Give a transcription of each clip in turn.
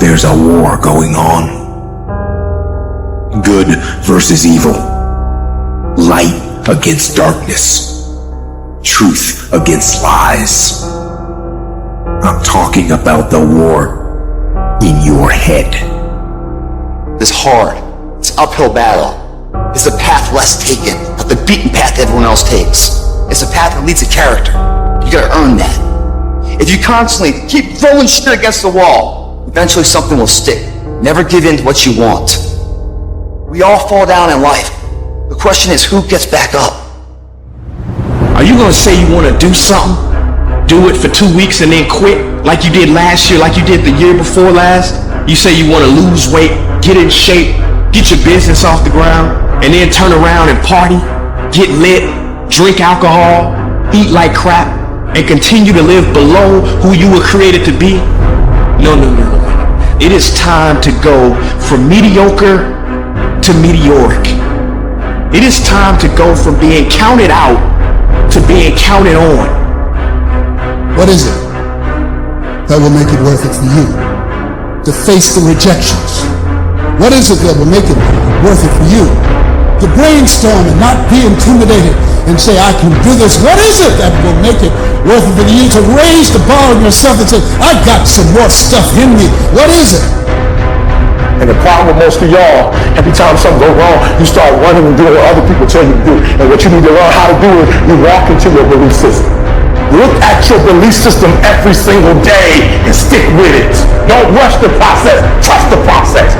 there's a war going on. Good versus evil. Light against darkness. Truth against lies. I'm talking about the war in your head. It's hard. It's an uphill battle. It's a path less taken, not the beaten path everyone else takes. It's a path that leads to character. You gotta earn that. If you constantly keep throwing shit against the wall, eventually something will stick. Never give in to what you want. We all fall down in life. The question is, who gets back up? Are you gonna say you wanna do something? Do it for 2 weeks and then quit? Like you did last year, like you did the year before last? You say you wanna lose weight, get in shape, get your business off the ground, and then turn around and party, get lit, drink alcohol, eat like crap, and continue to live below who you were created to be? No. It is time to go from mediocre to meteoric. It is time to go from being counted out to being counted on. What is it that will make it worth it for you to face the rejections? What is it that will make it worth it for you to brainstorm and not be intimidated and say, I can do this? What is it that will make it worth it for you to raise the bar on yourself and say, I've got some more stuff in me? What is it? And the problem with most of y'all, every time something goes wrong, you start running and doing what other people tell you to do. And what you need to learn how to do is you walk into your belief system. Look at your belief system every single day and stick with it. Don't rush the process. Trust the process.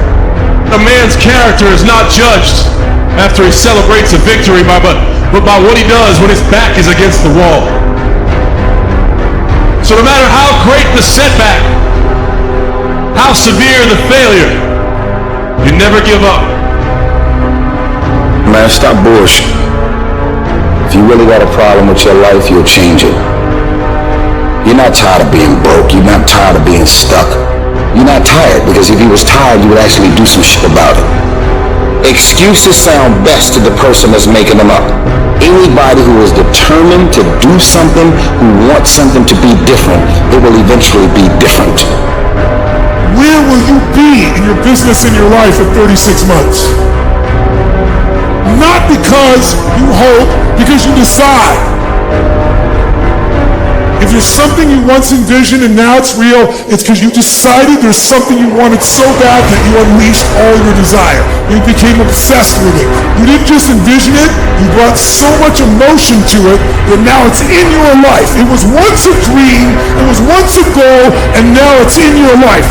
A man's character is not judged after he celebrates a victory but by what he does when his back is against the wall. So no matter how great the setback, how severe the failure, you never give up. Man, stop bullshit. If you really got a problem with your life, you'll change it. You're not tired of being broke. You're not tired of being stuck. You're not tired, because if you was tired, you would actually do some shit about it. Excuses sound best to the person that's making them up. Anybody who is determined to do something, who wants something to be different, it will eventually be different. Where will you be in your business and your life at 36 months? Not because you hope, because you decide. If there's something you once envisioned and now it's real, it's because you decided there's something you wanted so bad that you unleashed all your desire. You became obsessed with it. You didn't just envision it, you brought so much emotion to it that now it's in your life. It was once a dream, it was once a goal, and now it's in your life.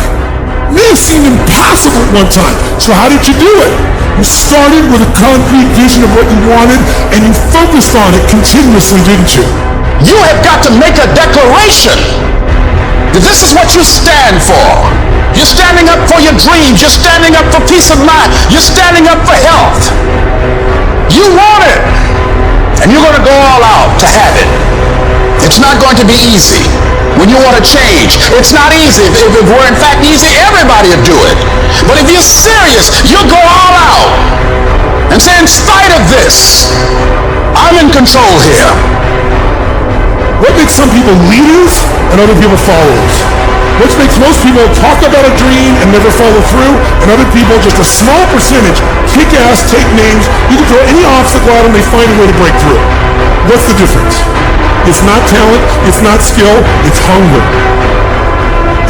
It may have seemed impossible at one time. So how did you do it? You started with a concrete vision of what you wanted, and you focused on it continuously, didn't you? You have got to make a declaration that this is what you stand for. You're standing up for your dreams. You're standing up for peace of mind. You're standing up for health. You want it, and you're going to go all out to have it. It's not going to be easy. When you want to change, it's not easy. If it were in fact easy, everybody would do it. But if you're serious, you'll go all out and say, in spite of this, I'm in control here. What makes some people leaders and other people followers? What makes most people talk about a dream and never follow through, and other people, just a small percentage, kick ass, take names, you can throw any obstacle at them, they find a way to break through. What's the difference? It's not talent, it's not skill, it's hunger.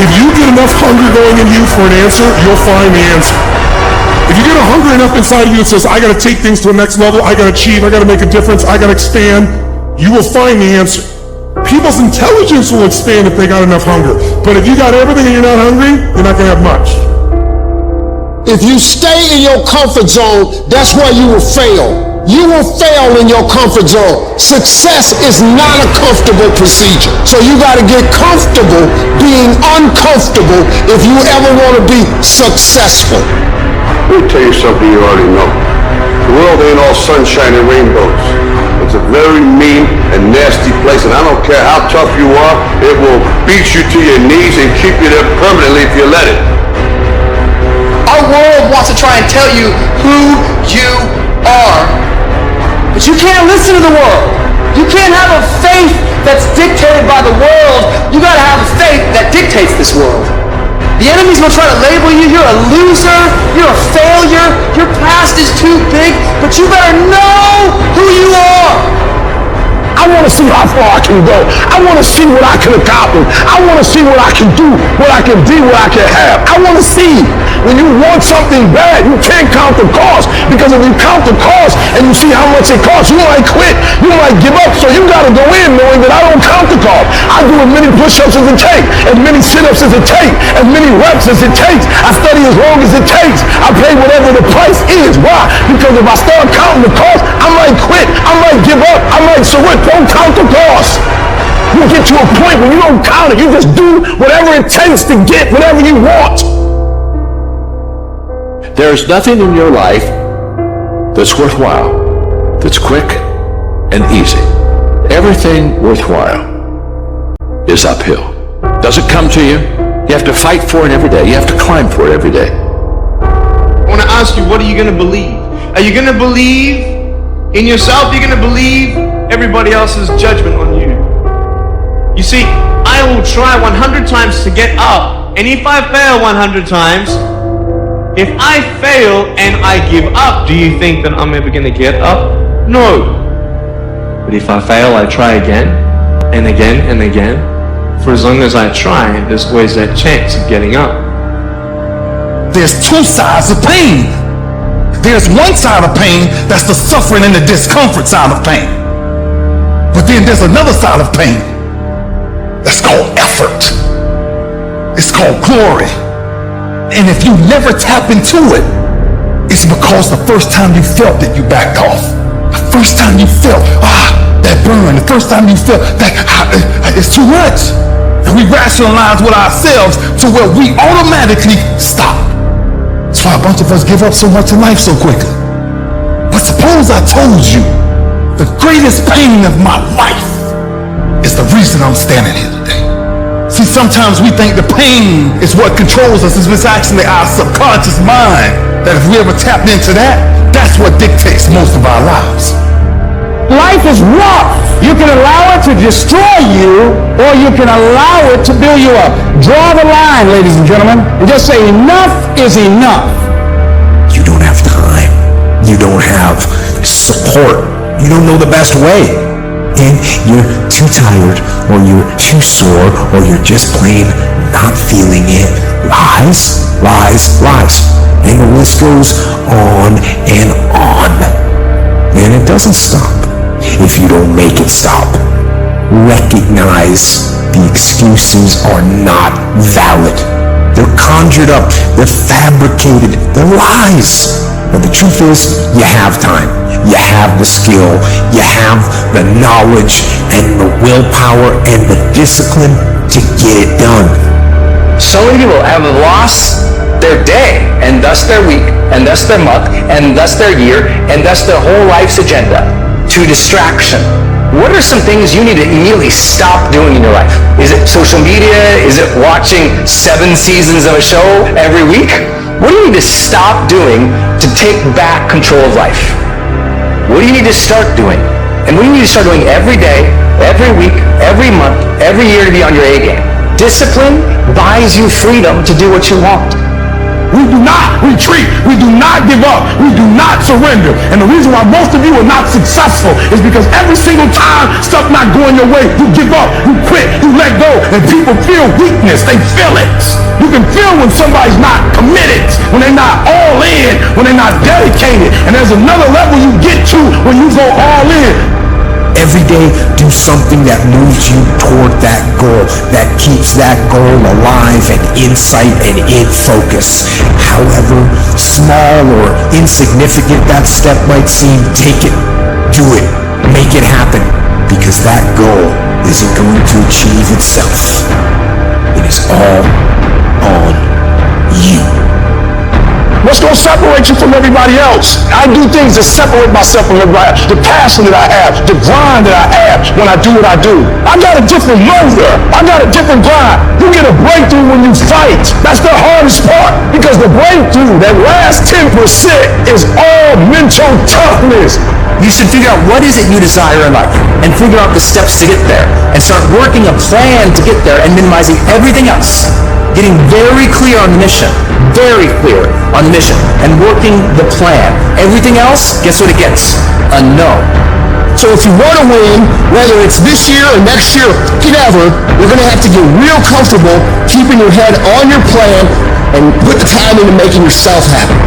If you get enough hunger going in you for an answer, you'll find the answer. If you get a hunger enough inside of you that says, I gotta take things to the next level, I gotta achieve, I gotta make a difference, I gotta expand, you will find the answer. People's intelligence will expand if they got enough hunger. But if you got everything and you're not hungry, you're not gonna have much. If you stay in your comfort zone, that's where you will fail. You will fail in your comfort zone. Success is not a comfortable procedure. So you gotta get comfortable being uncomfortable if you ever wanna be successful. Let me tell you something you already know. The world ain't all sunshine and rainbows. It's a very mean and nasty place, and I don't care how tough you are, it will beat you to your knees and keep you there permanently if you let it. Our world wants to try and tell you who you are, but you can't listen to the world. You can't have a faith that's dictated by the world. You gotta have a faith that dictates this world. The enemy's gonna try to label you. You're a loser. You're a failure. Your past is too big. But you better know who you are. I want to see how far I can go. I want to see what I can accomplish. I want to see what I can do, what I can be, what I can have. I want to see. When you want something bad, you can't count the cost, because if you count the cost and you see how much it costs, you might quit. You might give up. So you got to go in knowing that I don't count the cost. I do as many push-ups as it takes, as many sit-ups as it takes, as many reps as it takes. I study as long as it takes. I pay whatever the price is. Why? Because if I start counting the cost, I might quit. I might give up. I might surrender. Don't count the cost. You get to a point where you don't count it. You just do whatever it takes to get whatever you want. There's nothing in your life that's worthwhile, that's quick and easy. Everything worthwhile is uphill. Doesn't come to you. You have to fight for it every day. You have to climb for it every day. I want to ask you, what are you going to believe? Are you going to believe in yourself? You're going to believe everybody else's judgment on you? You see, I will try 100 times to get up, and if I fail 100 times, if I fail and I give up, do you think that I'm ever going to get up? No. But if I fail, I try again, and again, and again. For as long as I try, there's always that chance of getting up. There's two sides of pain. There's one side of pain that's the suffering and the discomfort side of pain. But then there's another side of pain that's called effort. It's called glory. And if you never tap into it, it's because the first time you felt it, you backed off. The first time you felt, that burn. The first time you felt that it's too much. And we rationalize with ourselves to where we automatically stop. That's why a bunch of us give up so much in life so quickly. But suppose I told you the greatest pain of my life is the reason I'm standing here today. See, sometimes we think the pain is what controls us. It's actually our subconscious mind that if we ever tapped into that, that's what dictates most of our lives. Life is rough. You can allow it to destroy you, or you can allow it to build you up. Draw the line, ladies and gentlemen, and just say enough is enough. You don't have time. You don't have support. You don't know the best way. And you're too tired, or you're too sore, or you're just plain not feeling it. Lies, lies, lies. And the list goes on and on. And it doesn't stop if you don't make it stop. Recognize the excuses are not valid. They're conjured up. They're fabricated. They're lies. But the truth is, you have time. You have the skill. You have the knowledge and the willpower and the discipline to get it done. So many people have lost their day, and thus their week, and thus their month, and thus their year, and thus their whole life's agenda to distraction. What are some things you need to immediately stop doing in your life? Is it social media? Is it watching 7 seasons of a show every week? What do you need to stop doing to take back control of life? What do you need to start doing? And what do you need to start doing every day, every week, every month, every year to be on your A game? Discipline buys you freedom to do what you want. We do not retreat. We do not give up. We do not surrender. And the reason why most of you are not successful is because every single time stuff not going your way, you give up, you quit, you let go, and people feel weakness. They feel it. You can feel when somebody's not committed, when they're not all in, when they're not dedicated. And there's another level you get to when you go all in. Every day, do something that moves you toward that goal, that keeps that goal alive and in sight and in focus. However small or insignificant that step might seem, take it, do it, make it happen, because that goal isn't going to achieve itself. It is all on you. What's going to separate you from everybody else? I do things that separate myself from everybody else. The passion that I have, the grind that I have when I do what I do. I got a different motor. I got a different grind. You get a breakthrough when you fight. That's the hardest part, because the breakthrough, that last 10% is all mental toughness. You should figure out what is it you desire in life and figure out the steps to get there and start working a plan to get there and minimizing everything else. getting very clear on the mission, and working the plan. Everything else, guess what it gets? A no. So if you want to win, whether it's this year or next year, whatever, you're going to have to get real comfortable keeping your head on your plan and put the time into making yourself happy.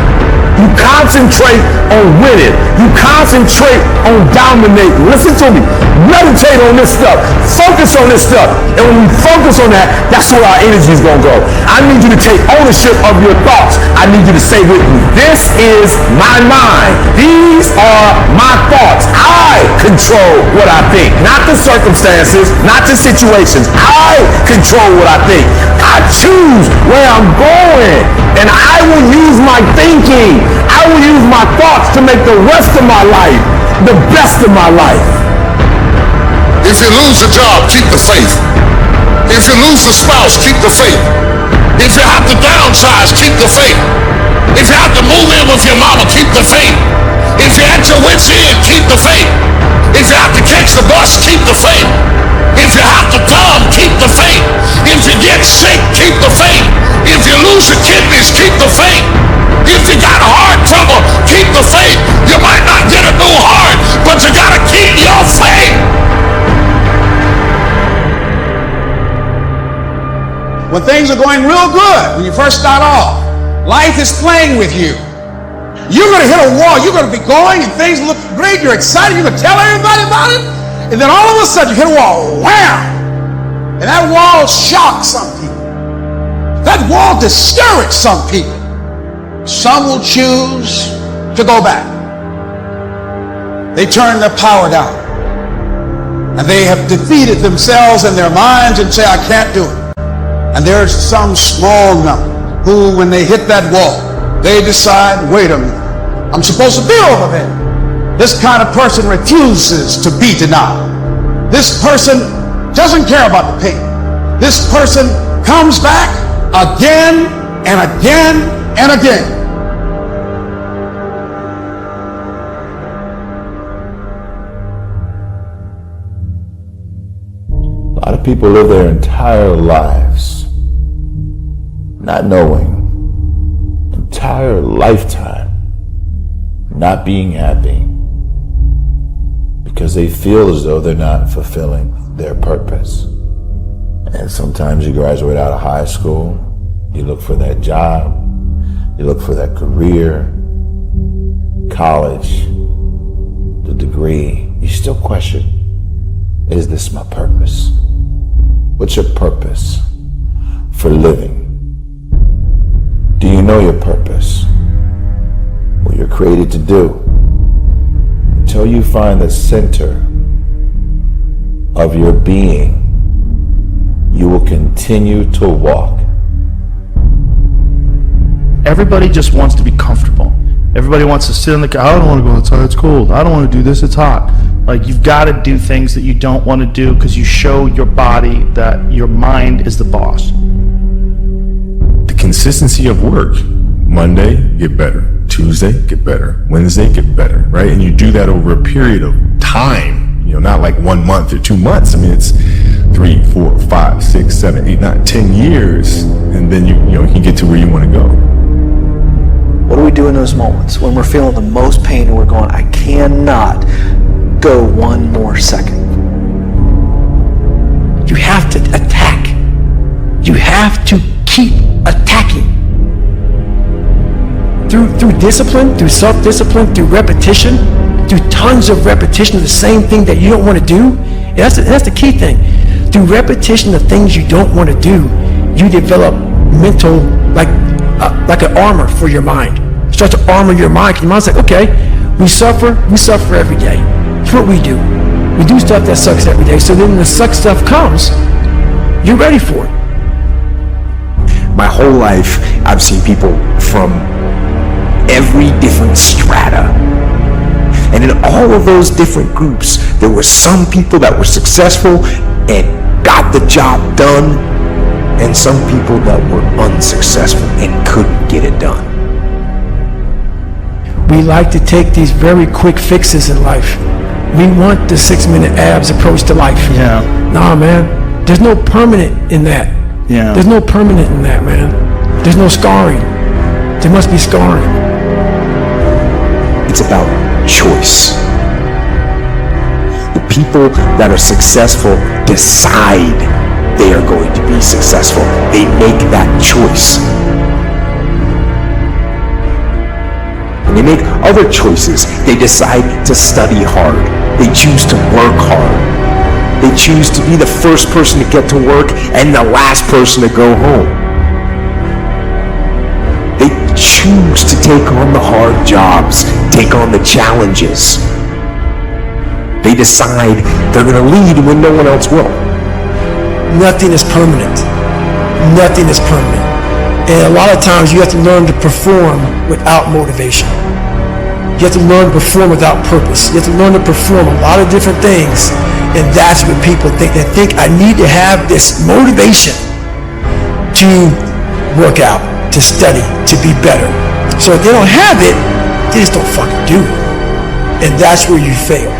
You concentrate on winning. You concentrate on dominating. Listen to me. Meditate on this stuff. Focus on this stuff. And when you focus on that, that's where our energy is going to go. I need you to take ownership of your thoughts. I need you to say with me, this is my mind. These are my thoughts. I control what I think. Not the circumstances, not the situations. I control what I think. I choose where I'm going. And I will use my thinking. I will use my thoughts to make the rest of my life the best of my life. If you lose a job, keep the faith. If you lose a spouse, keep the faith. If you have to downsize, keep the faith. If you have to move in with your mama, keep the faith. If you're at your wit's end, keep the faith. If you have to catch the bus, keep the faith. If you have to come, keep the faith. If you get sick, keep the faith. If you lose your kidneys, keep the faith. If you got heart trouble, keep the faith. You might not get a new heart, but you gotta keep your faith. When things are going real good, when you first start off, life is playing with you. You're going to hit a wall. You're going to be going and things look great. You're excited. You're going to tell everybody about it. And then all of a sudden you hit a wall. Wham! And that wall shocks some people. That wall discouraged some people. Some will choose to go back. They turn their power down. And they have defeated themselves in their minds and say, I can't do it. And there's some small number who, when they hit that wall, they decide, wait a minute, I'm supposed to be over there. This kind of person refuses to be denied. This person doesn't care about the pain. This person comes back again and again and again. A lot of people live their entire lives not knowing, entire lifetime not being happy because they feel as though they're not fulfilling their purpose. And sometimes you graduate out of high school, you look for that job, you look for that career, college, the degree, you still question, is this my purpose? What's your purpose for living? Do you know your purpose? What you're created to do? Until you find the center of your being, you will continue to walk. Everybody just wants to be comfortable. Everybody wants to sit in the car. I don't want to go outside, it's cold. I don't want to do this, it's hot. Like, you've got to do things that you don't want to do because you show your body that your mind is the boss. The consistency of work. Monday, get better. Tuesday, get better. Wednesday, get better, right? And you do that over a period of time, not like 1 month or 2 months. I mean, it's 3, 4, 5, 6, 7, 8, 9, 10 years. And then you can get to where you want to go. What do we do in those moments when we're feeling the most pain and we're going, I cannot go one more second? You have to attack. You have to keep attacking. Through discipline, through self-discipline, through repetition, through tons of repetition of the same thing that you don't want to do. And that's the key thing. Through repetition of things you don't want to do, you develop mental, like an armor for your mind. You start to armor your mind. Your mind's like, okay, we suffer every day. That's what we do. We do stuff that sucks every day. So then when the suck stuff comes, you're ready for it. My whole life, I've seen people from every different strata. And in all of those different groups, there were some people that were successful and got the job done, and some people that were unsuccessful and couldn't get it done. We like to take these very quick fixes in life. We want the 6-minute abs approach to life. Yeah. Nah, man, there's no permanent in that. Yeah. There's no permanent in that, man. There's no scarring. There must be scarring. It's about choice. The people that are successful decide they are going to be successful. They make that choice. When they make other choices, they decide to study hard. They choose to work hard. They choose to be the first person to get to work and the last person to go home. They choose to take on the hard jobs, take on the challenges. They decide they're going to lead when no one else will. Nothing is permanent. Nothing is permanent. And a lot of times you have to learn to perform without motivation. You have to learn to perform without purpose. You have to learn to perform a lot of different things. And that's what people think. They think I need to have this motivation to work out, to study, to be better. So if they don't have it, they just don't fucking do it. And that's where you fail.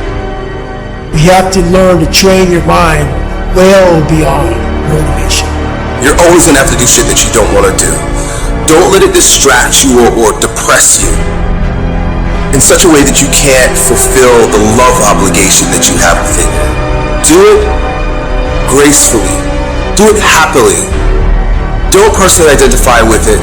You have to learn to train your mind well beyond motivation. You're always going to have to do shit that you don't want to do. Don't let it distract you or depress you in such a way that you can't fulfill the love obligation that you have within you. Do it gracefully. Do it happily. Don't personally identify with it.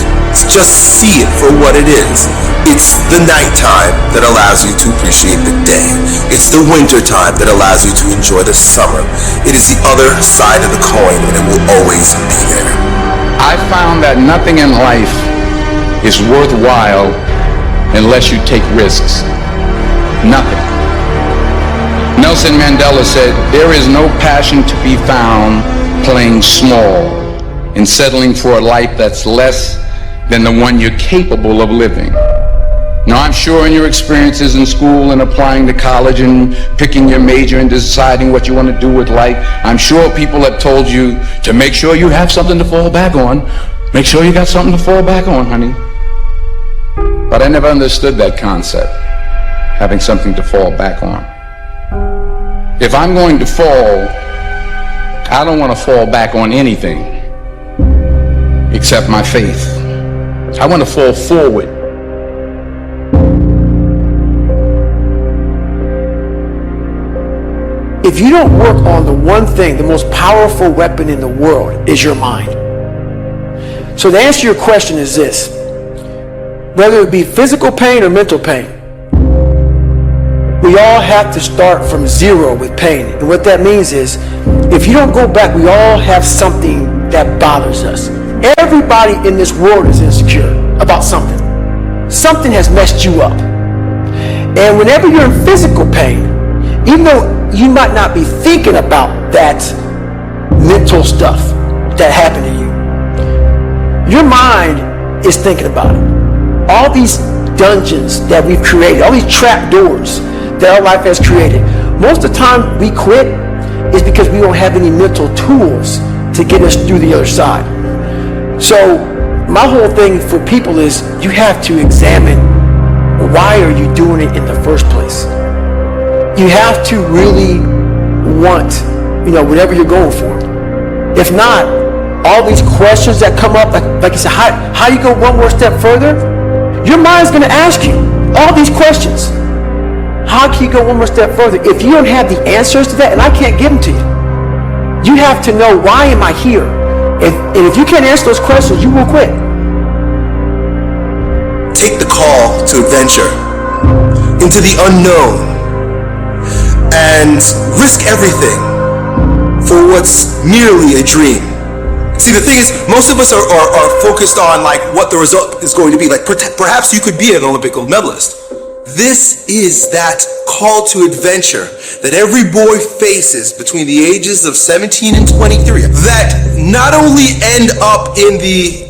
Just see it for what it is. It's the nighttime that allows you to appreciate the day. It's the winter time that allows you to enjoy the summer. It is the other side of the coin, and it will always be there. I found that nothing in life is worthwhile unless you take risks. Nothing. Nelson Mandela said, there is no passion to be found playing small and settling for a life that's less than the one you're capable of living. Now, I'm sure in your experiences in school and applying to college and picking your major and deciding what you want to do with life, I'm sure people have told you to make sure you have something to fall back on. Make sure you got something to fall back on, honey. But I never understood that concept, having something to fall back on. If I'm going to fall, I don't want to fall back on anything except my faith. I want to fall forward. If you don't work on the one thing, the most powerful weapon in the world is your mind. So the answer to your question is this: whether it be physical pain or mental pain, we all have to start from zero with pain. And what that means is, if you don't go back, we all have something that bothers us. Everybody in this world is insecure about something. Something has messed you up. And whenever you're in physical pain, even though you might not be thinking about that mental stuff that happened to you, your mind is thinking about it. All these dungeons that we've created, all these trap doors that our life has created, most of the time we quit is because we don't have any mental tools to get us through the other side. So my whole thing for people is you have to examine, why are you doing it in the first place? You have to really want, whatever you're going for. If not, all these questions that come up, like you said, how do you go one more step further? Your mind's going to ask you all these questions. How can you go one more step further? If you don't have the answers to that, and I can't give them to you, you have to know, why am I here? And if you can't answer those questions, you will quit. Take the call to adventure into the unknown and risk everything for what's merely a dream. See, the thing is, most of us are focused on what the result is going to be. Perhaps you could be an Olympic gold medalist. This is that call to adventure that every boy faces between the ages of 17 and 23, that not only end up in the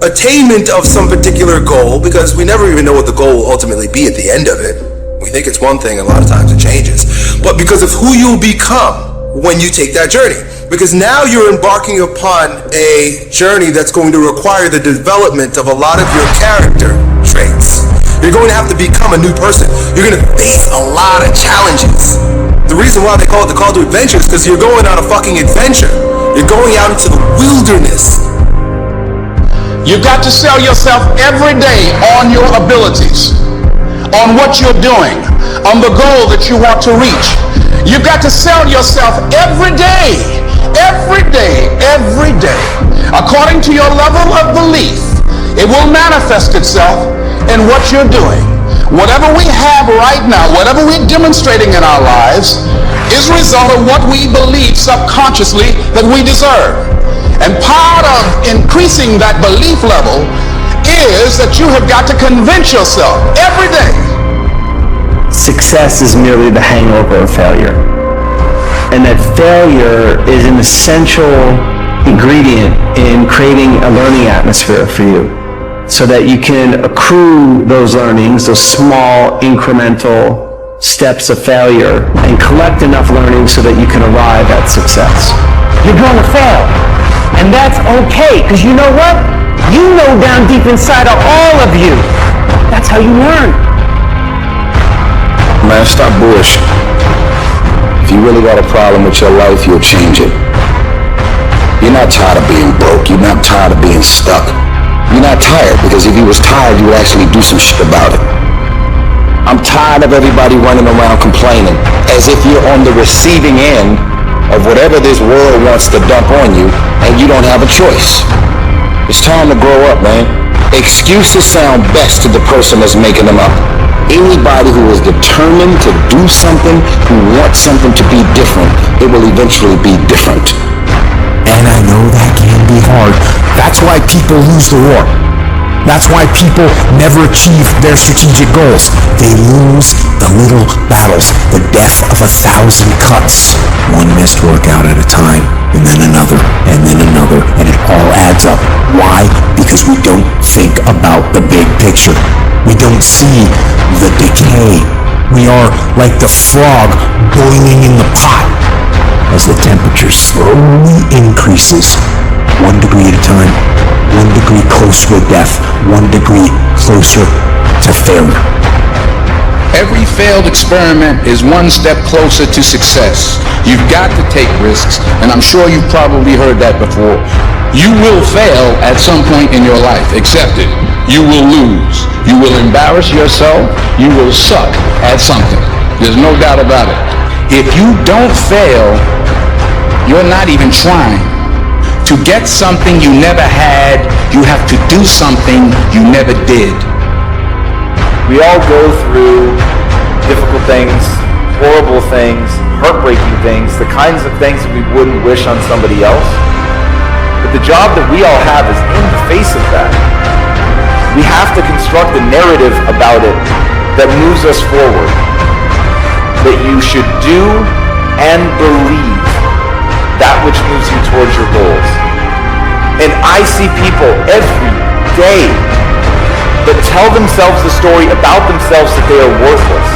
attainment of some particular goal, because we never even know what the goal will ultimately be at the end of it. We think it's one thing, and a lot of times it changes. But because of who you'll become when you take that journey. Because now you're embarking upon a journey that's going to require the development of a lot of your character traits. You're going to have to become a new person. You're going to face a lot of challenges. The reason why they call it the call to adventure is because you're going on a fucking adventure. You're going out into the wilderness. You've got to sell yourself every day on your abilities, on what you're doing, on the goal that you want to reach. You've got to sell yourself every day, every day, every day. According to your level of belief, it will manifest itself in what you're doing. Whatever we have right now, whatever we're demonstrating in our lives, is a result of what we believe subconsciously that we deserve. And part of increasing that belief level is that you have got to convince yourself every day. Success is merely the hangover of failure. And that failure is an essential ingredient in creating a learning atmosphere for you, so that you can accrue those learnings, those small incremental steps of failure, and collect enough learning so that you can arrive at success. You're going to fail. And that's okay, because you know what? You know down deep inside of all of you. That's how you learn. Man, stop bullshit. If you really got a problem with your life, you'll change it. You're not tired of being broke. You're not tired of being stuck. You're not tired, because if you was tired, you would actually do some shit about it. I'm tired of everybody running around complaining as if you're on the receiving end of whatever this world wants to dump on you, and you don't have a choice. It's time to grow up, man. Excuses sound best to the person that's making them up. Anybody who is determined to do something, who wants something to be different, it will eventually be different. And I know that can be hard. That's why people lose the war. That's why people never achieve their strategic goals. They lose the little battles, the death of 1,000 cuts. One missed workout at a time, and then another, and it all adds up. Why? Because we don't think about the big picture. We don't see the decay. We are like the frog boiling in the pot as the temperature slowly increases, 1 degree at a time, 1 degree closer to death, 1 degree closer to failure. Every failed experiment is one step closer to success. You've got to take risks, and I'm sure you've probably heard that before. You will fail at some point in your life. Accept it. You will lose. You will embarrass yourself. You will suck at something. There's no doubt about it. If you don't fail, you're not even trying. To get something you never had, you have to do something you never did. We all go through difficult things, horrible things, heartbreaking things, the kinds of things that we wouldn't wish on somebody else. But the job that we all have is in the face of that. We have to construct a narrative about it that moves us forward. That you should do and believe that which moves you towards your goals. And I see people every day that tell themselves the story about themselves that they are worthless.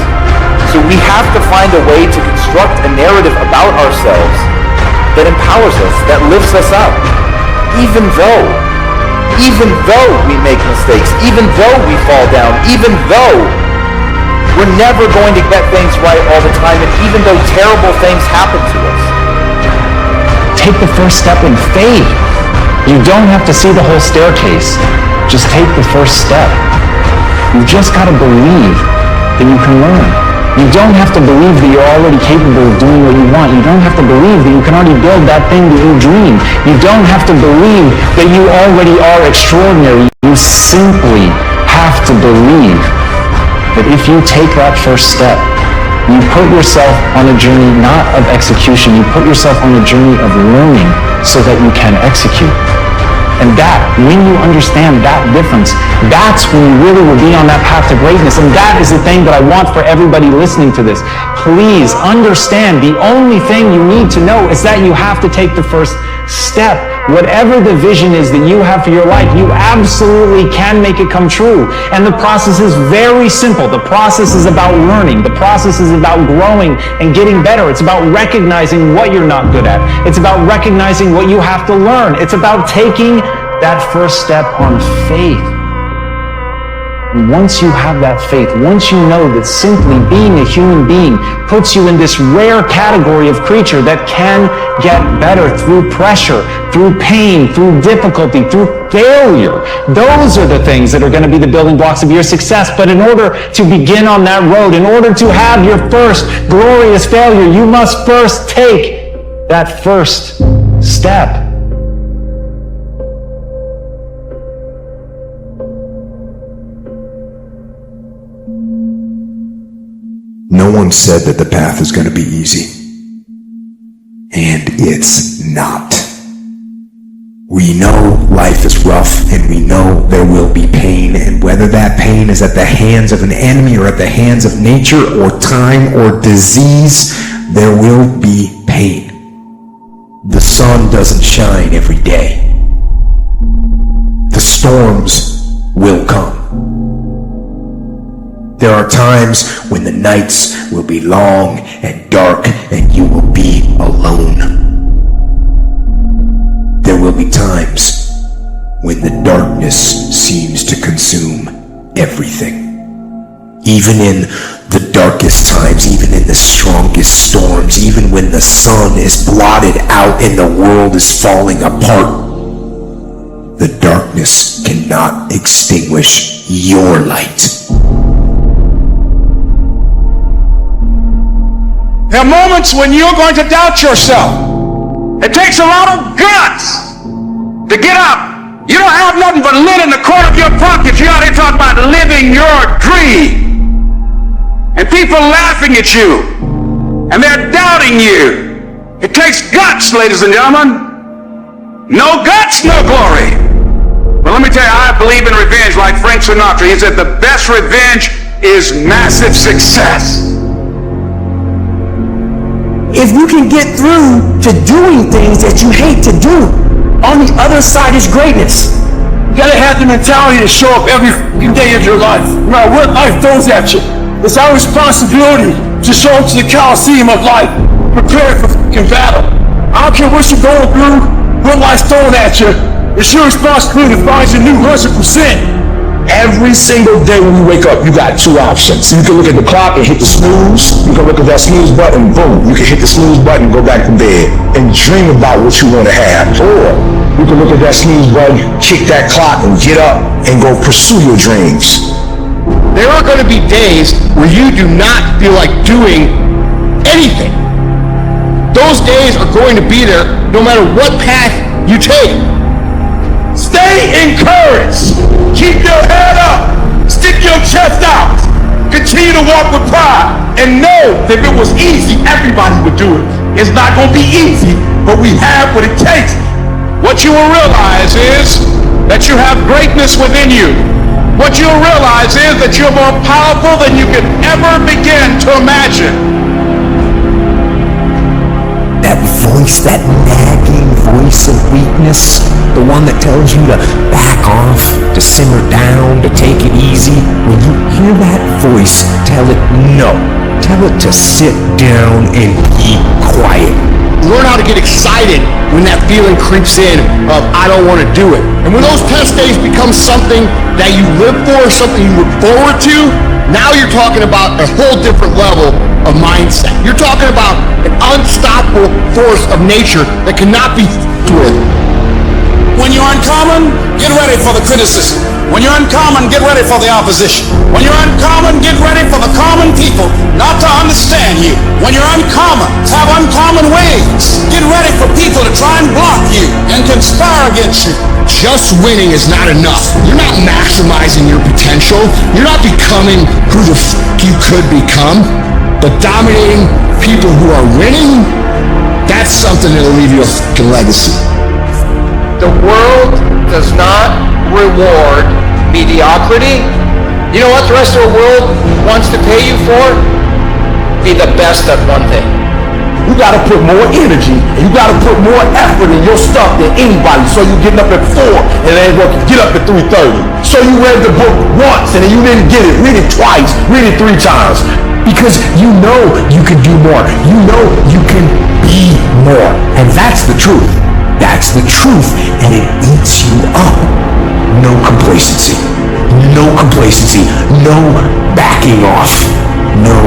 So we have to find a way to construct a narrative about ourselves that empowers us, that lifts us up. Even though we make mistakes, even though we fall down, even though we're never going to get things right all the time, and even though terrible things happen to us. Take the first step in faith. You don't have to see the whole staircase. Just take the first step. You just got to believe that you can learn. You don't have to believe that you're already capable of doing what you want. You don't have to believe that you can already build that thing that you dream. You don't have to believe that you already are extraordinary. You simply have to believe that if you take that first step, you put yourself on a journey not of execution, you put yourself on a journey of learning so that you can execute. And that, when you understand that difference, that's when you really will be on that path to greatness. And that is the thing that I want for everybody listening to this. Please understand, the only thing you need to know is that you have to take the first step. Whatever the vision is that you have for your life, you absolutely can make it come true. And the process is very simple. The process is about learning. The process is about growing and getting better. It's about recognizing what you're not good at. It's about recognizing what you have to learn. It's about taking that first step on faith. And once you have that faith, once you know that simply being a human being puts you in this rare category of creature that can get better through pressure, through pain, through difficulty, through failure. Those are the things that are going to be the building blocks of your success. But in order to begin on that road, in order to have your first glorious failure, you must first take that first step. No one said that the path is going to be easy. And it's not. We know life is rough, and we know there will be pain, and whether that pain is at the hands of an enemy or at the hands of nature or time or disease, there will be pain. The sun doesn't shine every day. The storms will come. There are times when the nights will be long and dark and you will be alone. There will be times when the darkness seems to consume everything. Even in the darkest times, even in the strongest storms, even when the sun is blotted out and the world is falling apart, the darkness cannot extinguish your light. There are moments when you're going to doubt yourself. It takes a lot of guts to get up. You don't have nothing but lint in the corner of your pocket. You're out here talking about living your dream. And people laughing at you. And they're doubting you. It takes guts, ladies and gentlemen. No guts, no glory. But let me tell you, I believe in revenge like Frank Sinatra. He said the best revenge is massive success. If you can get through to doing things that you hate to do, on the other side is greatness. You gotta have the mentality to show up every day of your life, no matter what life throws at you. It's our responsibility to show up to the Coliseum of life, prepared for fucking battle. I don't care what you're going through, what life's throwing at you. It's your responsibility to find your new 100%. Every single day when you wake up, you got two options. You can look at the clock and hit the snooze. You can look at that snooze button, boom. You can hit the snooze button and go back to bed and dream about what you want to have. Or you can look at that snooze button, kick that clock, and get up and go pursue your dreams. There are going to be days where you do not feel like doing anything. Those days are going to be there no matter what path you take. Stay encouraged. Keep your head up. Stick your chest out. Continue to walk with pride. And know that if it was easy, everybody would do it. It's not going to be easy, but we have what it takes. What you will realize is that you have greatness within you. What you'll realize is that you're more powerful than you could ever begin to imagine. That voice, that nagging voice of weakness, the one that tells you to back off, to simmer down, to take it easy, when you hear that voice, tell it no. Tell it to sit down and be quiet. Learn how to get excited when that feeling creeps in of I don't want to do it. And when those test days become something that you live for, something you look forward to, now you're talking about a whole different level of mindset. You're talking about an unstoppable force of nature that cannot be with. When you're uncommon, get ready for the criticism. When you're uncommon, get ready for the opposition. When you're uncommon, get ready for the common people not to understand you. When you're uncommon, have uncommon ways. Get ready for people to try and block you and conspire against you. Just winning is not enough. You're not maximizing your potential. You're not becoming who the you could become. But dominating people who are winning, that's something that'll leave you a fucking legacy. The world does not reward mediocrity. You know what the rest of the world wants to pay you for? Be the best at one thing. You gotta put more energy and you gotta put more effort in your stuff than anybody. So you getting up at 4 and then get up at 3:30. So you read the book once and then you didn't get it. Read it twice, read it 3 times. Because you know you can do more. You know you can be more. And that's the truth. That's That's the truth, and it eats you up. No complacency. No complacency. No backing off. No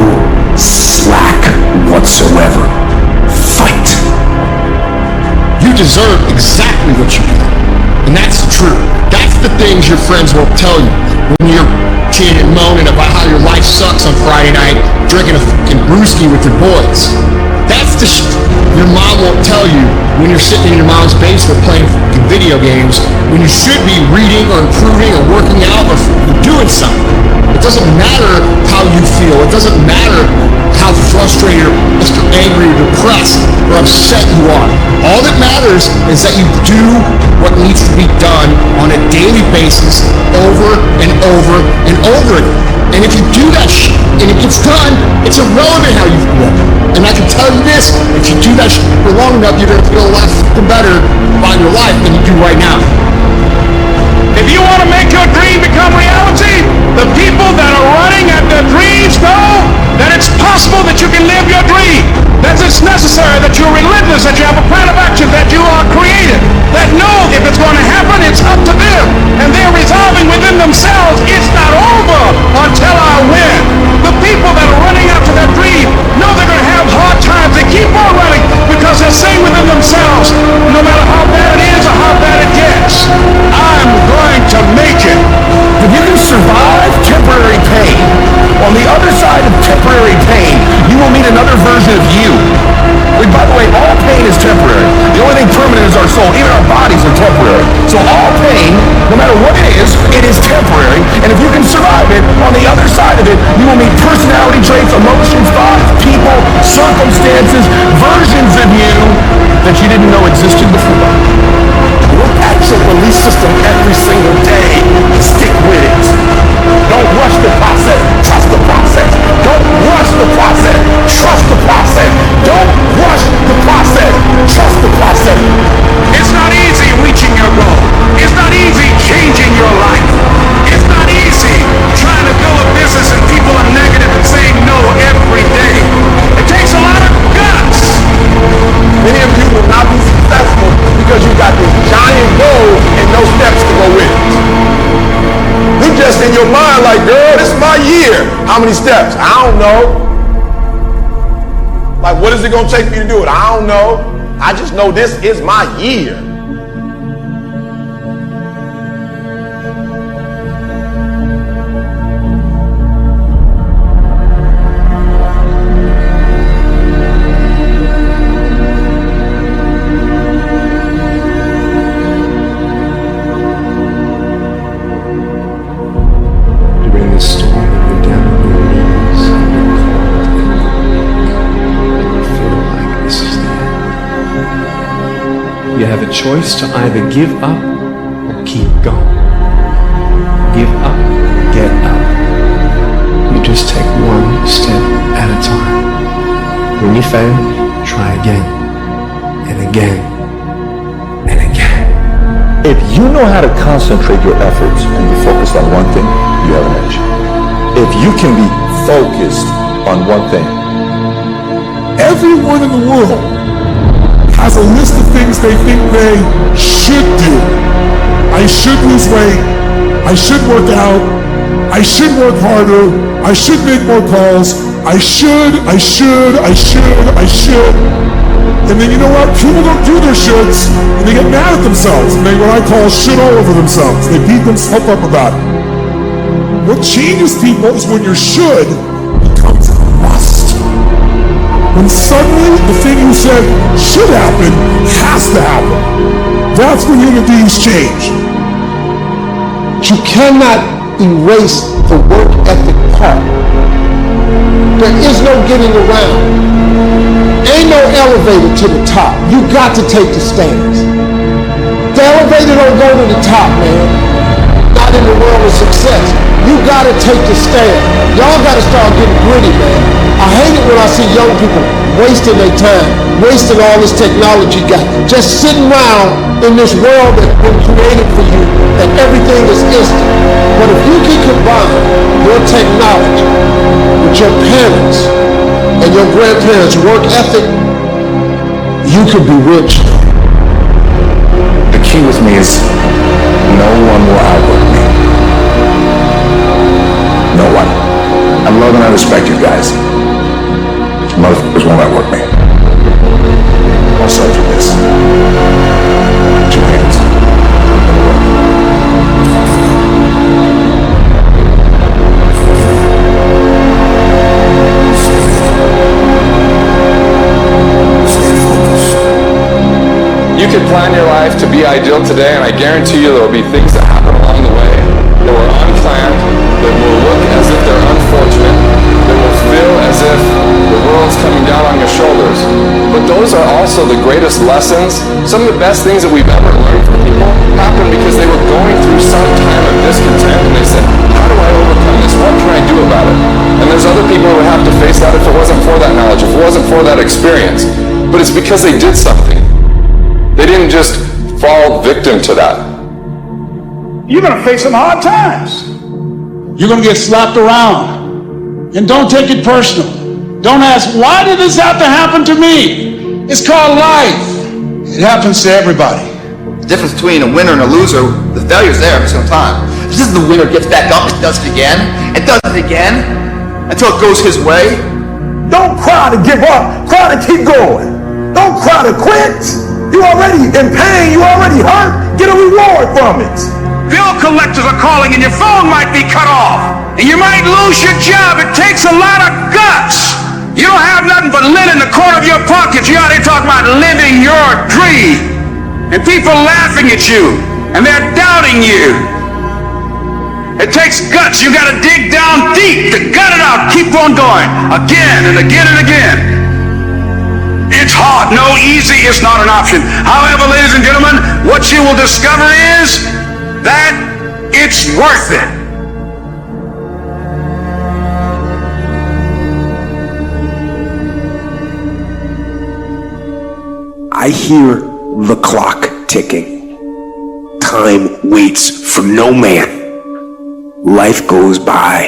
slack whatsoever. Fight. You deserve exactly what you get. And that's the truth. That's the things your friends won't tell you when you're kid and moaning about how your life sucks on Friday night, drinking a fucking brewski with your boys. That's the shit your mom won't tell you when you're sitting in your mom's basement playing fucking video games when you should be reading or improving or working out or doing something. It doesn't matter how you feel. It doesn't matter how frustrated or angry or depressed or upset you are. All that matters is that you do what needs to be done on a daily basis over and over and over again. And if you do that shit and it gets done, it's irrelevant how you feel. And I can tell you this, if you do that shit for long enough, you're gonna feel a lot better about your life than you do right now. If you want to make your dream become reality, the people that are running at their dreams know that it's possible that you can live your dream. That it's necessary, that you're relentless, that you have a plan of action, that you are creative, that know if it's going to happen, it's up to them. And they're resolving within themselves, it's not over until I win. The people that are running after their dream know they're going to have hard times. They keep on running because they're saying within themselves, no matter how bad it is or how bad it gets, I'm going to make it. If you can survive temporary pain, on the other side of temporary pain, you will meet another version of you. By the way, all pain is temporary. The only thing permanent is our soul. Even our bodies are temporary. So all pain, no matter what it is temporary. And if you can survive it, on the other side of it, you will meet personality traits, emotions, thoughts, people, circumstances, versions of you that you didn't know existed before. Look at your belief system every single day. Stick with it. Don't rush the process. Trust the process. Don't rush the process. Trust the process. Don't rush the process. Trust the process. It's not easy reaching your goal. It's not easy changing your life. It's not easy trying to build a business and people are negative and saying no every day. It takes a lot of guts. Many of you will not be successful because you got this giant goal and no steps to go with it. You just in your mind like, girl, this is my year. How many steps? I don't know. Like, what is it going to take me to do it? I don't know. I just know this is my year. During this storm, you're down on your knees, you're cold and you feel like this is the end. You have a choice to either give up or keep going. Give up, get up. You just take one step at a time. When you fail, try again and again and again. If you know how to concentrate your efforts and be focused on one thing, you have an edge. If you can be focused on one thing. Everyone in the world has a list of things they think they should do. I should lose weight. I should work out. I should work harder. I should make more calls. I should. And then you know what? People don't do their shoulds and they get mad at themselves and they what I call shit all over themselves. They beat themselves up about it. What changes people is when your should becomes a must. When suddenly the thing you said should happen has to happen. That's when human beings change. You cannot erase the work ethic part. There is no getting around. Ain't no elevator to the top. You got to take the stairs. The elevator don't go to the top, man. Not in the world of success. You gotta take the stairs. Y'all gotta start getting gritty, man. I hate it when I see young people wasting their time, wasting all this technology got, just sitting around in this world that's been created for you, that everything is instant. But if you can combine your technology with your parents and your grandparents' work ethic, you could be rich. You could plan your life to be ideal today, and I guarantee you there will be things that happen along the way that were unplanned, that will look as if they're unfortunate, that will feel as if the world's coming down on your shoulders. But those are also the greatest lessons. Some of the best things that we've ever learned from people happened because they were going through some time of discontent, and they said, how do I overcome this? What can I do about it? And there's other people who would have to face that if it wasn't for that knowledge, if it wasn't for that experience. But it's because they did something. They didn't just fall victim to that. You're going to face some hard times. You're going to get slapped around. And don't take it personal. Don't ask, why did this have to happen to me? It's called life. It happens to everybody. The difference between a winner and a loser, the failure's there every single time. It's just the winner gets back up and does it again, and does it again, until it goes his way. Don't cry to give up. Cry to keep going. Don't cry to quit. You're already in pain. You're already hurt. Get a reward from it. Bill collectors are calling and your phone might be cut off. And you might lose your job. It takes a lot of guts. You don't have nothing but lint in the corner of your pocket. You're out here talking about living your dream. And people laughing at you. And they're doubting you. It takes guts. You got to dig down deep to gut it out. Keep on going. Again and again and again. It's hard. No, easy is not an option. However, ladies and gentlemen, what you will discover is that it's worth it. I hear the clock ticking. Time waits for no man. Life goes by,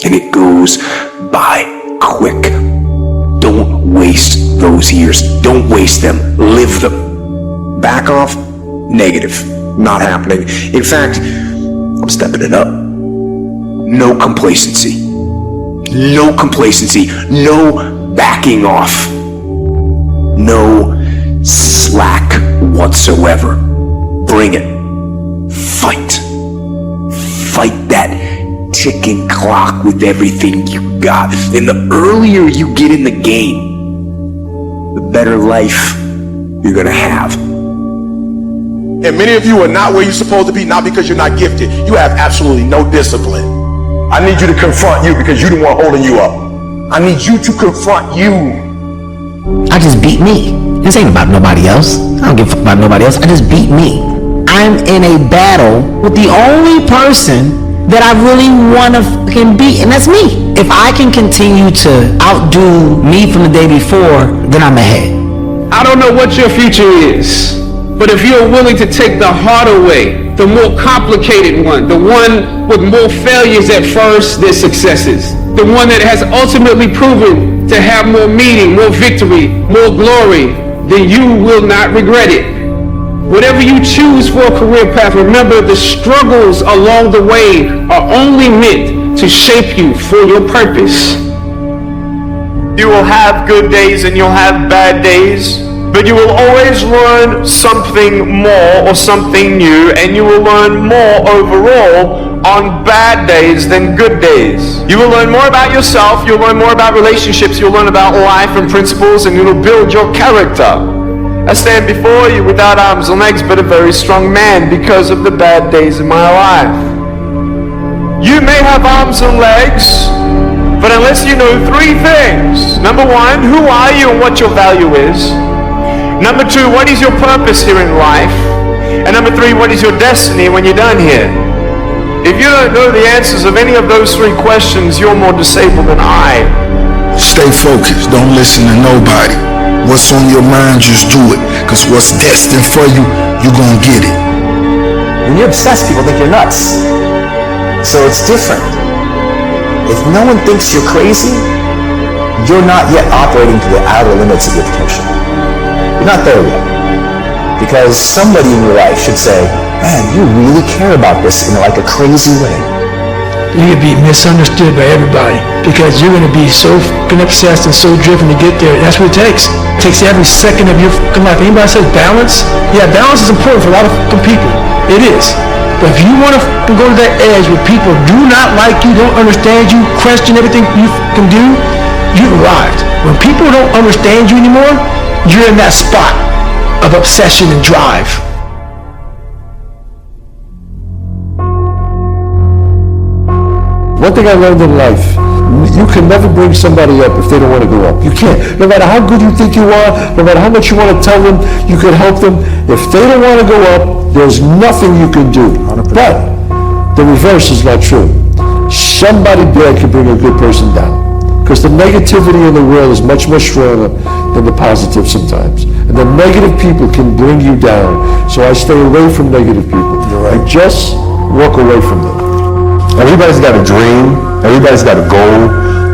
and it goes by quick. Don't waste those years. Don't waste them. Live them. Back off? Negative. Not happening. In fact, I'm stepping it up. No complacency. No complacency. No backing off. No slack whatsoever. Bring it. Fight. Fight that ticking clock with everything you got. And the earlier you get in the game, the better life you're gonna have. And many of you are not where you're supposed to be, not because you're not gifted. You have absolutely no discipline. I need you to confront you because you're the one holding you up. I need you to confront you. I just beat me. This ain't about nobody else. I don't give a fuck about nobody else. I just beat me. I'm in a battle with the only person that I really want to fucking beat, and that's me. If I can continue to outdo me from the day before, then I'm ahead. I don't know what your future is, but if you're willing to take the harder way, the more complicated one, the one with more failures at first than successes, the one that has ultimately proven to have more meaning, more victory, more glory, then you will not regret it. Whatever you choose for a career path, remember the struggles along the way are only meant to shape you for your purpose. You will have good days and you'll have bad days, but you will always learn something more or something new, and you will learn more overall on bad days than good days. You will learn more about yourself, you'll learn more about relationships, you'll learn about life and principles, and it'll build your character. I stand before you without arms and legs, but a very strong man because of the bad days in my life. You may have arms and legs, but unless you know three things. Number one, who are you and what your value is? Number two, what is your purpose here in life? And number three, what is your destiny when you're done here? If you don't know the answers of any of those three questions, you're more disabled than I. Stay focused. Don't listen to nobody. What's on your mind, just do it. Because what's destined for you, you're going to get it. When you're obsessed, people think you're nuts. So it's different. If no one thinks you're crazy, you're not yet operating to the outer limits of your potential. You're not there yet. Because somebody in your life should say, man, you really care about this in like a crazy way. You're going to be misunderstood by everybody because you're going to be so fucking obsessed and so driven to get there. That's what it takes. It takes every second of your fucking life. Anybody says balance? Yeah, balance is important for a lot of fucking people. It is. But if you want to go to that edge where people do not like you, don't understand you, question everything you can do, you've arrived. When people don't understand you anymore, you're in that spot. of obsession and drive. One thing I learned in life, you can never bring somebody up if they don't want to go up. You can't. No matter how good you think you are, no matter how much you want to tell them, you can help them. If they don't want to go up, there's nothing you can do. But the reverse is not true. Somebody bad can bring a good person down. Because the negativity in the world is much more stronger than the positive sometimes. And the negative people can bring you down. So I stay away from negative people. I just walk away from them. Everybody's got a dream. Everybody's got a goal.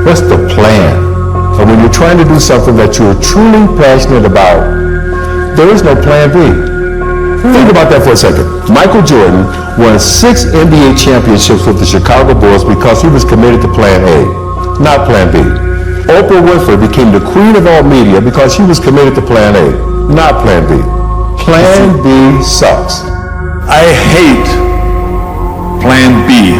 What's the plan? And when you're trying to do something that you're truly passionate about, there is no plan B. Think about that for a second. Michael Jordan won 6 NBA championships with the Chicago Bulls because he was committed to plan A, not plan B. Oprah Winfrey became the queen of all media because she was committed to plan A, not plan B. Plan B sucks. I hate plan B.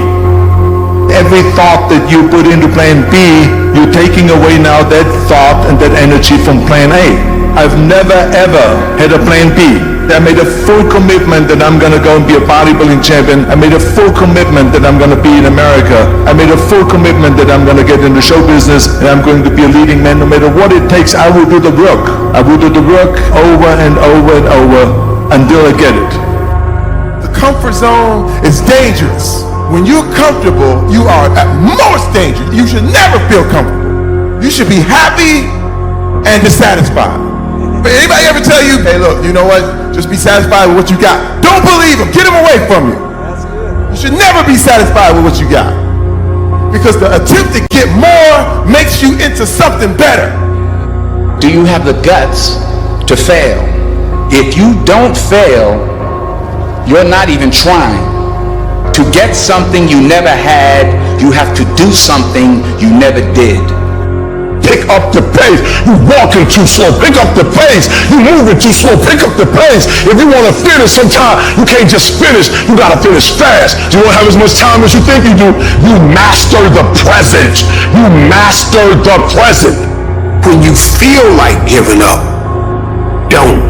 Every thought that you put into plan B, you're taking away now that thought and that energy from plan A. I've never ever had a plan B. I made a full commitment that I'm going to go and be a bodybuilding champion. I made a full commitment that I'm going to be in America. I made a full commitment that I'm going to get into show business and I'm going to be a leading man. No matter what it takes, I will do the work. I will do the work over and over and over until I get it. The comfort zone is dangerous. When you're comfortable, you are at most dangerous. You should never feel comfortable. You should be happy and dissatisfied. But anybody ever tell you, hey look, you know what? Just be satisfied with what you got. Don't believe him. Get him away from you. You should never be satisfied with what you got. Because the attempt to get more makes you into something better. Do you have the guts to fail? If you don't fail, you're not even trying. To get something you never had, you have to do something you never did. Pick up the pace. You walking too slow. Pick up the pace. You moving too slow. Pick up the pace. If you want to finish sometime, you can't just finish. You got to finish fast. You won't have as much time as you think you do. You master the present. You master the present. When you feel like giving up, don't.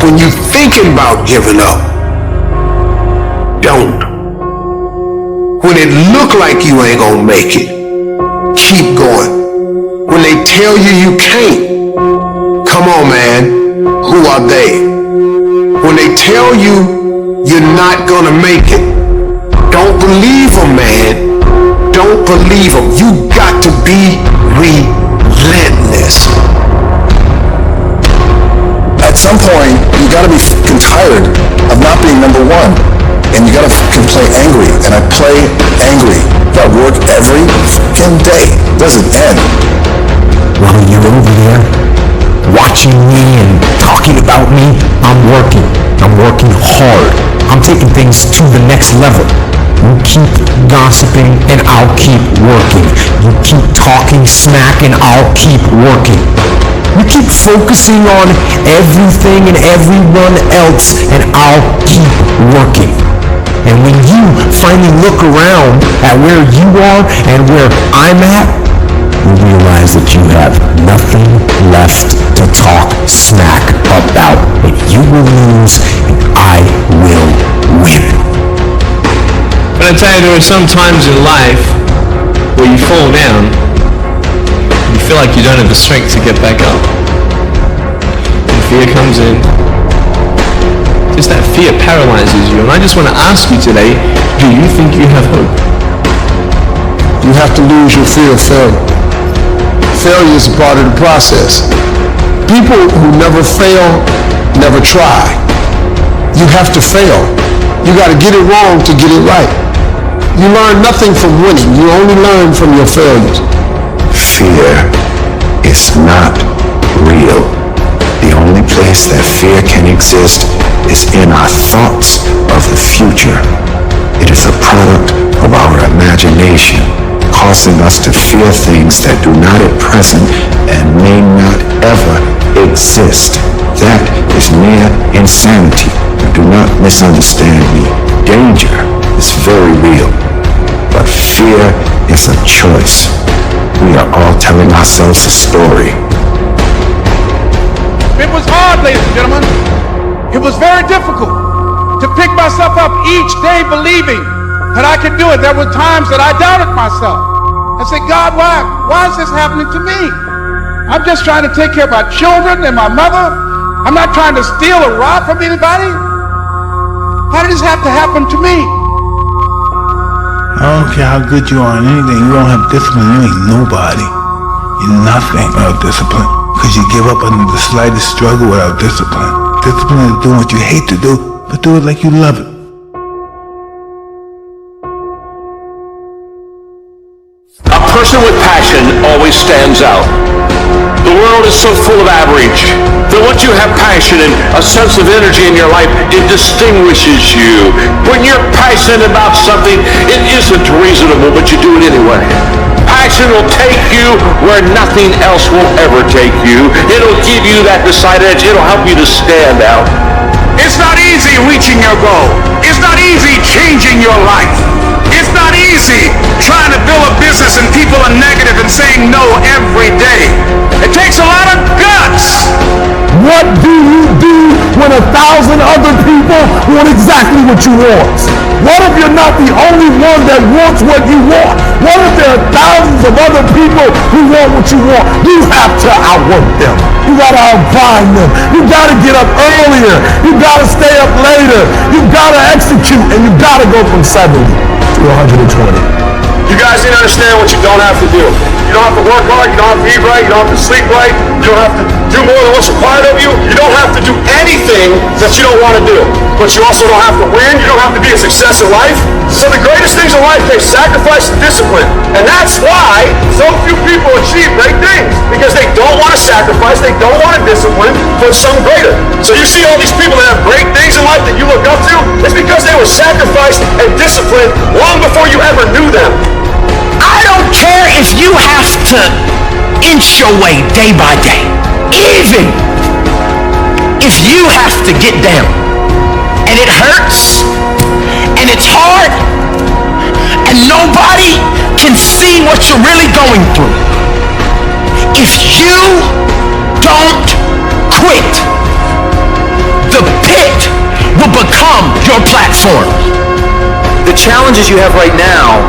When you're thinking about giving up, don't. When it look like you ain't gonna make it, keep going. When they tell you you can't, come on man, who are they? When they tell you you're not gonna make it, don't believe them, man. Don't believe them. You got to be relentless. At some point, you gotta be fucking tired of not being number one. And you gotta fucking play angry. And I play angry. I work every fucking day. It doesn't end. While you're over there watching me and talking about me, I'm working. I'm working hard. I'm taking things to the next level. You keep gossiping and I'll keep working. You keep talking smack and I'll keep working. You keep focusing on everything and everyone else and I'll keep working. And when you finally look around at where you are and where I'm at, you realize that you have nothing left to talk smack about. And you will lose and I will win. But I tell you, there are some times in life where you fall down and you feel like you don't have the strength to get back up. And fear comes in. Just that fear paralyzes you. And I just want to ask you today, do you think you have hope? You have to lose your fear of failure. Failure is a part of the process. People who never fail, never try. You have to fail. You got to get it wrong to get it right. You learn nothing from winning. You only learn from your failures. Fear is not real. The only place that fear can exist is in our thoughts of the future. It is a product of our imagination, causing us to fear things that do not at present and may not ever exist. That is near insanity. Do not misunderstand me. Danger is very real, but fear is a choice. We are all telling ourselves a story. It was hard, ladies and gentlemen. It was very difficult to pick myself up each day believing that I could do it. There were times that I doubted myself. I said, God, why is this happening to me? I'm just trying to take care of my children and my mother. I'm not trying to steal or rob from anybody. Why did this have to happen to me? I don't care how good you are in anything, you don't have discipline, you ain't nobody. You're nothing without discipline. Because you give up under the slightest struggle without discipline. Discipline is doing what you hate to do, but do it like you love it. A person with passion always stands out. The world is so full of average that once you have passion and a sense of energy in your life, it distinguishes you. When you're passionate about something, it isn't reasonable, but you do it anyway. Passion will take you where nothing else will ever take you. It'll give you that decided edge. It'll help you to stand out. It's not easy reaching your goal. It's not easy changing your life. It's not easy trying to build a business and people are negative and saying no every day. It takes a lot of guts. What do you do when 1,000 other people want exactly what you want? What if you're not the only one that wants what you want? What if there are thousands of other people who want what you want? You have to outwork them. You gotta outgrind them. You gotta get up earlier. You gotta stay up later. You gotta execute, and you gotta go from 70 to 120. You guys need to understand what you don't have to do. You don't have to work hard, you don't have to eat right, you don't have to sleep right, you don't have to do more than what's required of you. You don't have to do anything that you don't want to do. But you also don't have to win, you don't have to be a success in life. So the greatest things in life take sacrifice and discipline. And that's why so few people achieve great things. Because they don't want to sacrifice, they don't want to discipline for something greater. So you see all these people that have great things in life that you look up to, it's because they were sacrificed and disciplined long before you ever knew them. I don't care if you have to inch your way day by day. Even if you have to get down and it hurts and it's hard and nobody can see what you're really going through. If you don't quit, the pit will become your platform. The challenges you have right now,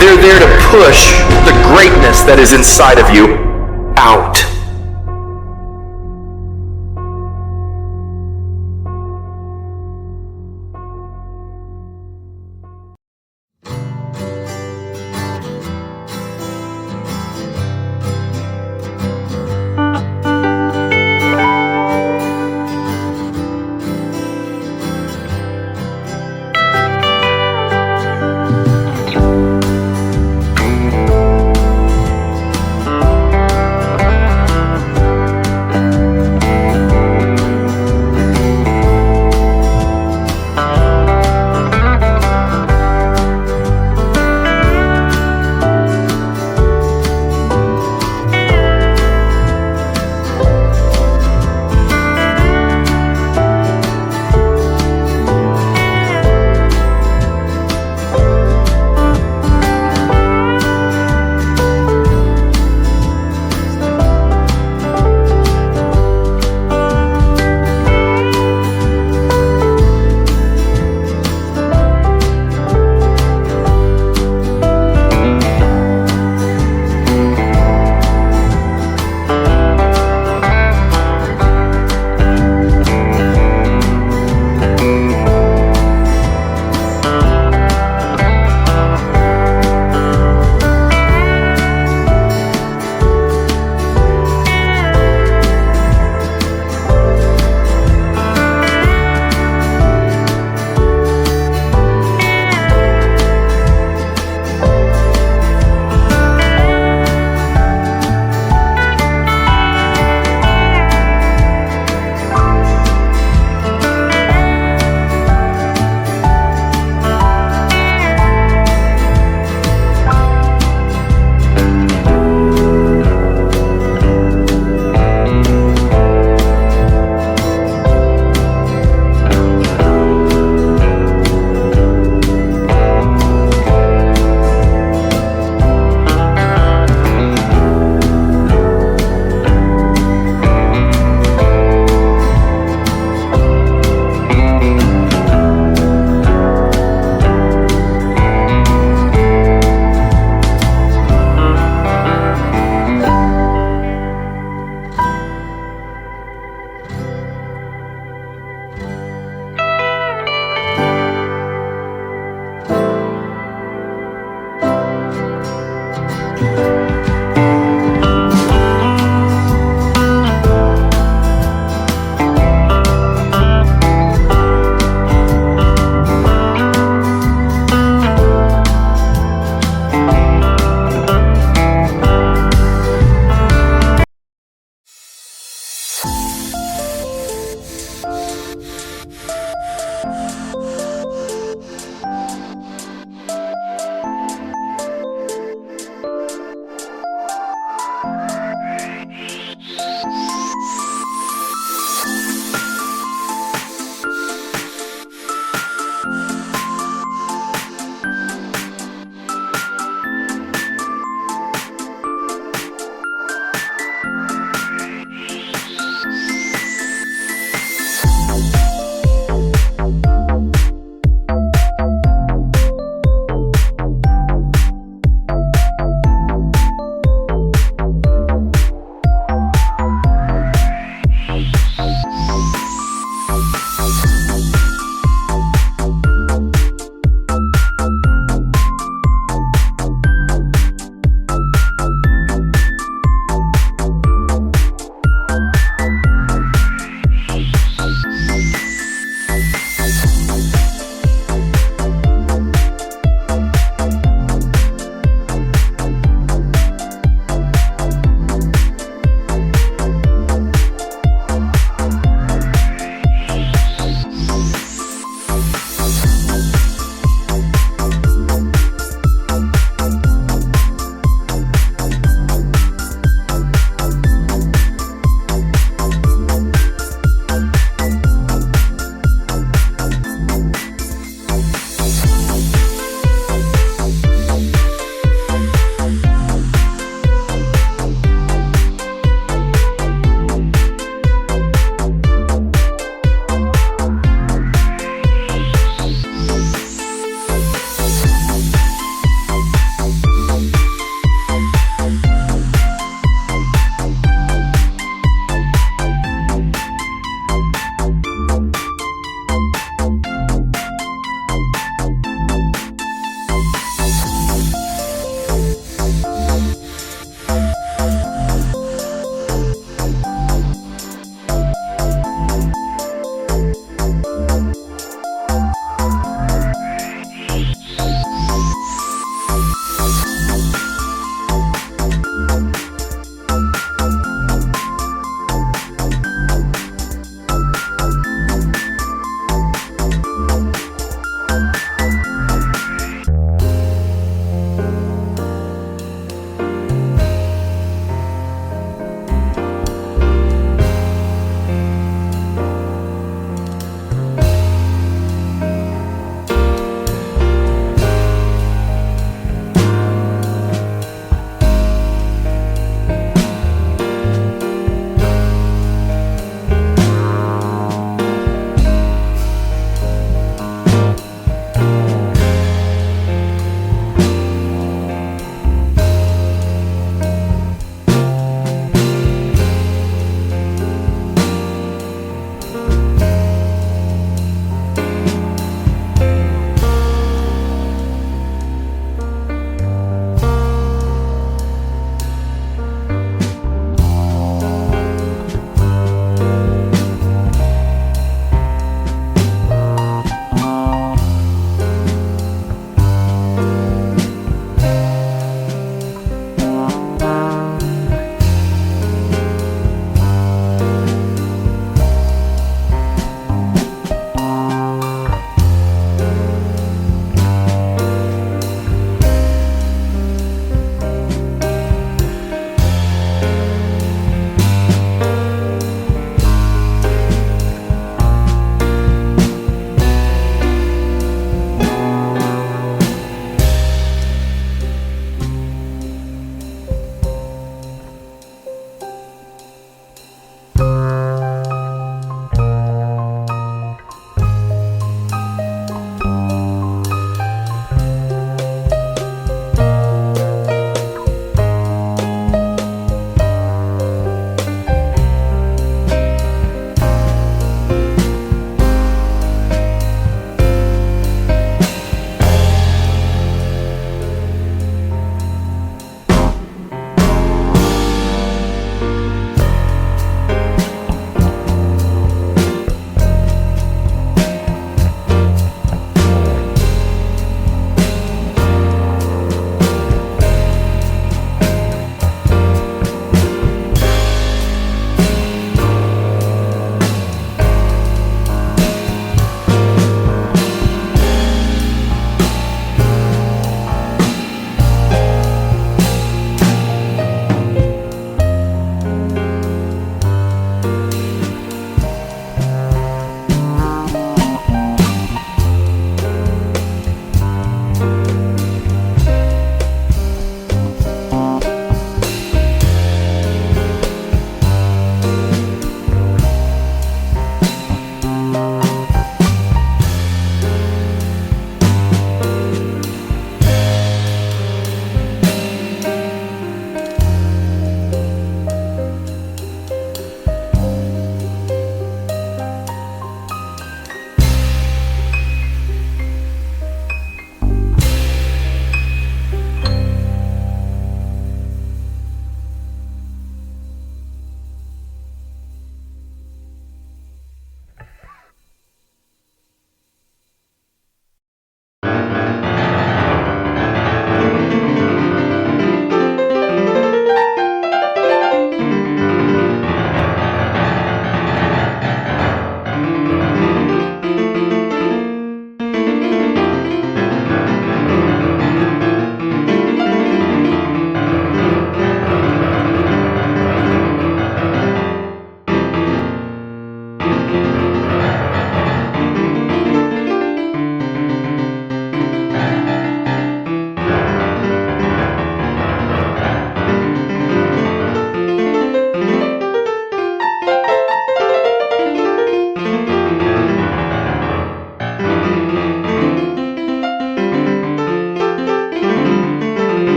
they're there to push the greatness that is inside of you out.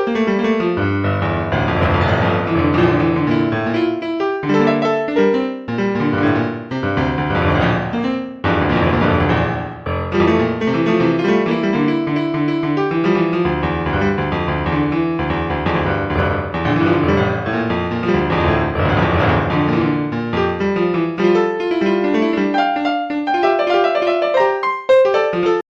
you.